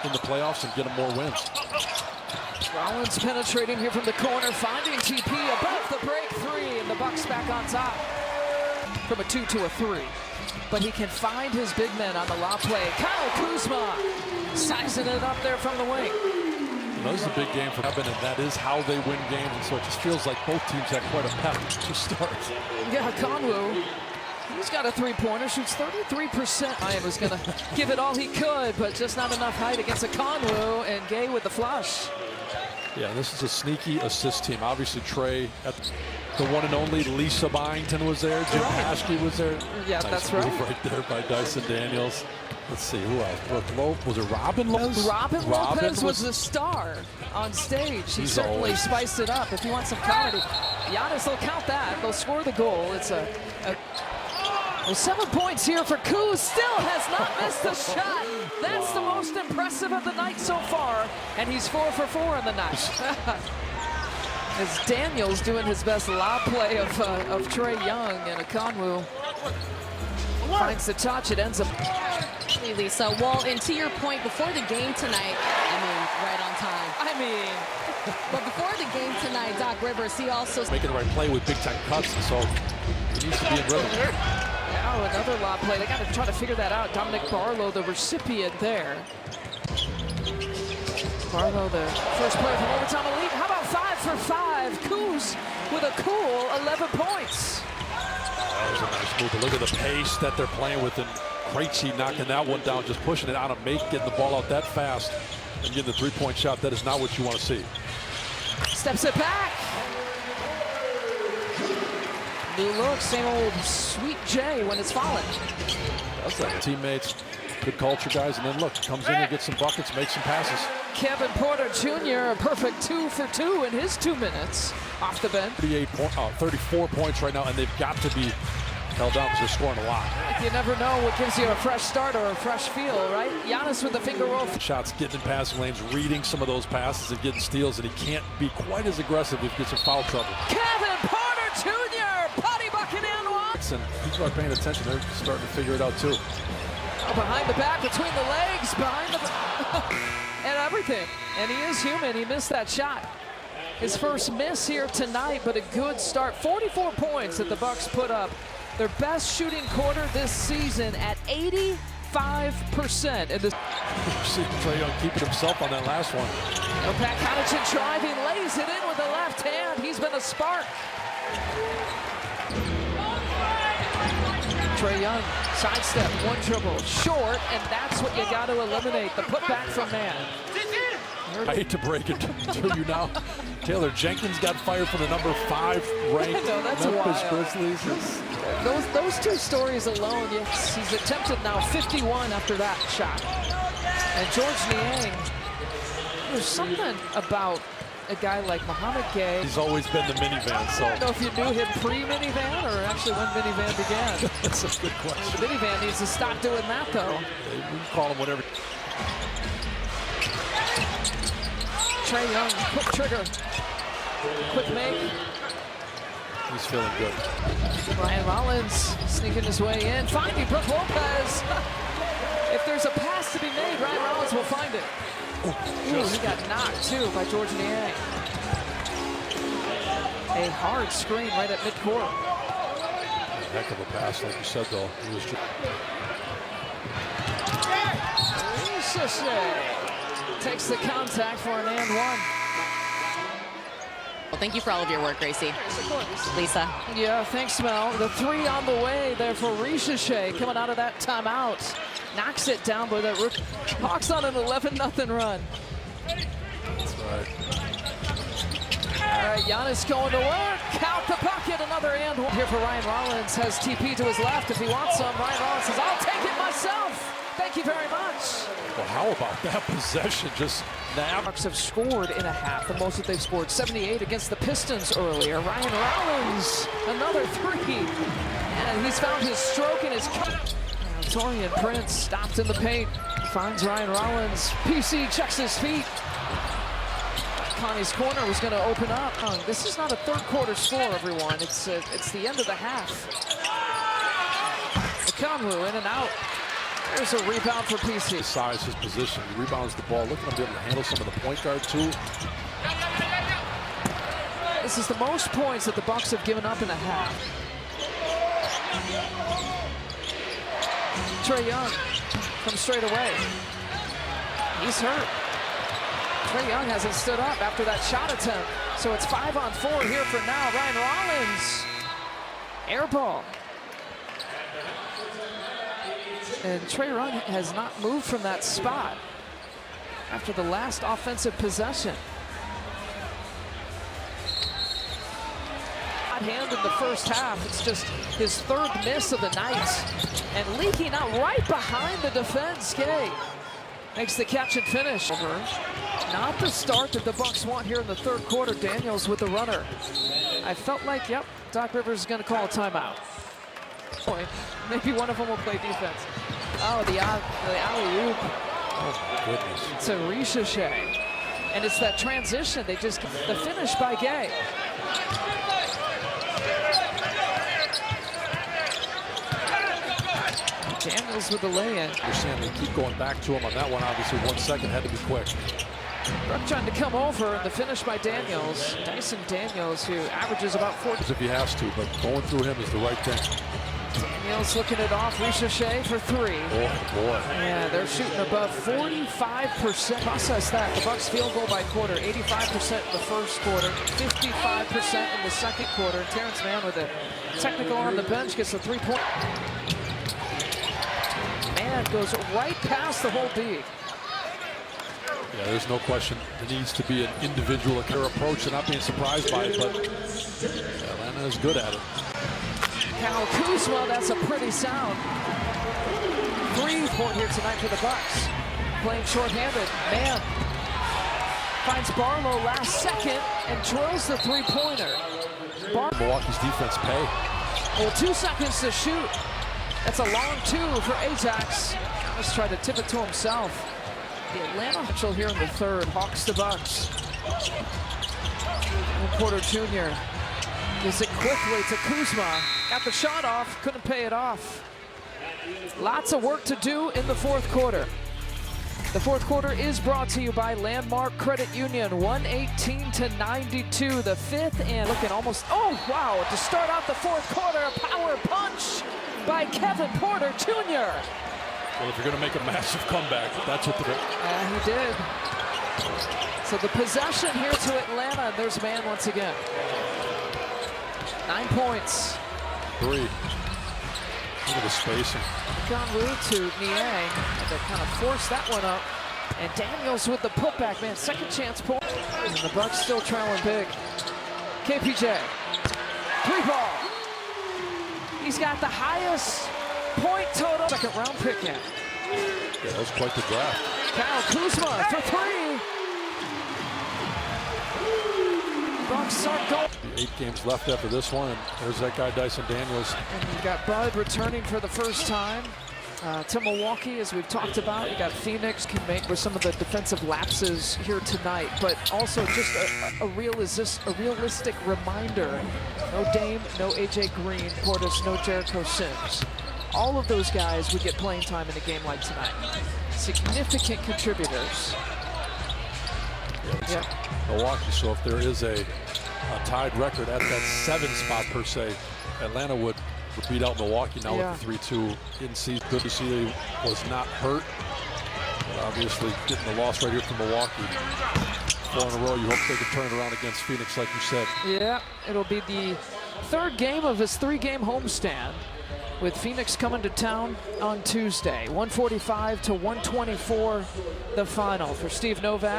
In the playoffs and get them more wins. Rollins penetrating here from the corner, finding TP above the break three, and the Bucks back on top. From a 2 to a 3. But he can find his big men on the lob play. Kyle Kuzma sizing it up there from the wing. You know, this is a big game for Evan, and that is how they win games. And so it just feels like both teams had quite a pep to start. Yeah, Conwu, he's got a three-pointer, shoots 33%. Ryan was going to give it all he could, but just not enough height against a Conwu, and Gay with the flush. Yeah, this is a sneaky assist team. Obviously, Trey, at the one and only Lisa Byington was there. Jim Paschke was there. Yeah, nice that's move right. right there by Dyson Daniels. Let's see, who else? Was it Robin Lopez? Robin Lopez was the star on stage. He certainly spiced it up. If you want some comedy, Giannis will count that. They'll score the goal. It's well, 7 points here for Kuz. Still has not missed a shot. That's the most impressive of the night so far, and he's 4 for 4 in the night. As Daniels doing his best lob play of Trey Young, and Okonwu finds the touch. It ends up. Lisa, well, and to your point, before the game tonight, right on time. But before the game tonight, Doc Rivers, he also making the right play with big-time cuts, and so he needs to be in rhythm. Now another lob play. They got to try to figure that out. Dominic Barlow, the recipient there. Barlow, the first play from overtime elite. How about 5 for 5? Kuz with a cool 11 points. That was a nice move. But look at the pace that they're playing with, and Krejci knocking that one down, just pushing it out of make, getting the ball out that fast, and getting the three-point shot. That is not what you want to see. Steps it back. New look, same old Sweet J when it's falling. That's like teammates, good culture guys, and then look, comes in and gets some buckets, makes some passes. Kevin Porter Jr., a perfect 2 for 2 in his 2 minutes off the bench. 34 points right now, and they've got to be held down because they're scoring a lot. You never know what gives you a fresh start or a fresh feel, right? Giannis with the finger roll. Shots getting in passing lanes, reading some of those passes and getting steals, and he can't be quite as aggressive if he gets in foul trouble. Kevin Porter Jr., body bucket and one. And people are paying attention. They're starting to figure it out too. Oh, behind the back, between the legs, behind the and everything. And he is human. He missed that shot. His first miss here tonight, but a good start. 44 points that the Bucks put up. Their best shooting quarter this season at 85%. And this see Trey Young keeping himself on that last one. Pat Connaughton driving, lays it in with the left hand. He's been a spark. Trey Young, sidestep, one dribble, short, and that's what you got to eliminate, the putback from man. I hate to break it to you now. Taylor Jenkins got fired from the number 5 ranked Memphis Grizzlies. Those 2 stories alone, yes, he's attempted now 51 after that shot. And George Niang, there's something about a guy like Mohamed Gay. He's always been the minivan, so. I don't know if you knew him pre-minivan or actually when minivan began. That's a good question. The minivan needs to stop doing that, though. We can call him whatever. Trey Young, quick trigger, quick make. He's feeling good. Ryan Rollins sneaking his way in, finding Brook Lopez. If there's a pass to be made, Ryan Rollins will find it. Ooh, he got knocked too by George Niang. A hard screen right at midcourt. A heck of a pass, like you said, though. He was just... takes the contact for an and one. Well, thank you for all of your work, Gracie. Lisa. Yeah, thanks, Mel. The 3 on the way there for Ricochet coming out of that timeout. Knocks it down by that rookie. Hawks on an 11-0 run. That's right. All right, Giannis going to work. Count the bucket, another and one. Here for Ryan Rollins, has TP to his left if he wants some. Ryan Rollins says, I'll take it myself. Thank you very much. Well, how about that possession? Just now. Bucks have scored in a half, the most that they've scored, 78 against the Pistons earlier. Ryan Rollins, another 3. And he's found his stroke and his cut. Torian Prince stopped in the paint, finds Ryan Rollins. PC checks his feet. Connie's corner was going to open up. Oh, this is not a third quarter score, everyone. It's the end of the half. Conwu in and out. There's a rebound for PC. His size, his position, he rebounds the ball. Look at him be able to handle some of the point guard too. This is the most points that the Bucks have given up in a half. Trae Young comes straight away. He's hurt. Trae Young hasn't stood up after that shot attempt. So it's 5-on-4 here for now. Ryan Rollins. Air ball. And Trae Young has not moved from that spot after the last offensive possession. Hot hand in the first half. It's just his third miss of the night. And leaking out right behind the defense. Gay makes the catch and finish. Not the start that the Bucks want here in the third quarter. Daniels with the runner. I felt like, yep, Doc Rivers is going to call a timeout. Maybe one of them will play defense. Oh, the alley-oop. Oh, goodness. It's a ricochet. And it's that transition. They just, the finish by Gay. Daniels with the lay-in. You're saying they keep going back to him on that one. Obviously, 1 second had to be quick. Brook trying to come over, and the finish by Daniels. Dyson Daniels, who averages about 4. If he has to, but going through him is the right thing. Daniels looking it off, ricochet for 3. Oh, boy. Yeah, they're shooting above 45%. Process that. The Bucks field goal by quarter, 85% in the first quarter, 55% in the second quarter. Terrence Mann with a technical on the bench gets a 3-point. Mann goes right past the whole D. Yeah, there's no question. There needs to be an individual approach and not being surprised by it, but Atlanta is good at it. Kyle Kuzma, that's a pretty sound. 3-point here tonight for the Bucks. Playing shorthanded. Mann finds Barlow last second and drills the 3-pointer. Milwaukee's defense pay. Well, 2 seconds to shoot. That's a long 2 for Ajax. Let's try to tip it to himself. The Atlanta Mitchell here in the third. Hawks the Bucks. Porter Jr. gives it quickly to Kuzma. Got the shot off, couldn't pay it off. Lots of work to do in the fourth quarter. The fourth quarter is brought to you by Landmark Credit Union, 118-92. The fifth and looking almost, oh wow, to start out the fourth quarter, a power punch by Kevin Porter Jr. Well, if you're going to make a massive comeback, that's what the... Yeah, he did. So the possession here to Atlanta, and there's Mann once again. 9 points. 3. Look at the spacing. Conwu to Niang. They kind of forced that one up. And Daniels with the putback, man. Second chance point. And the Bucks still trailing big. KPJ. 3-ball. He's got the highest point total. Second round pick in. Yeah, that was quite the draft. Kyle Kuzma for 3. Bucks are going. 8 games left after this one, and there's that guy Dyson Daniels. And you got Bud returning for the first time to Milwaukee, as we've talked about. You got Phoenix can make with some of the defensive lapses here tonight, but also just a realistic reminder. No Dame, no AJ Green, Portis, no Jericho Sims. All of those guys would get playing time in a game like tonight. Significant contributors. Yeah. Milwaukee, so if there is a tied record at that 7 spot per se, Atlanta would beat out Milwaukee now with the 3-2 in season. Good to see he was not hurt, but obviously getting the loss right here from Milwaukee. 4 in a row. You hope they can turn it around against Phoenix, like you said. Yeah, it'll be the 3rd game of his 3-game homestand, with Phoenix coming to town on Tuesday. 145 to 124, the final. For Steve Novak.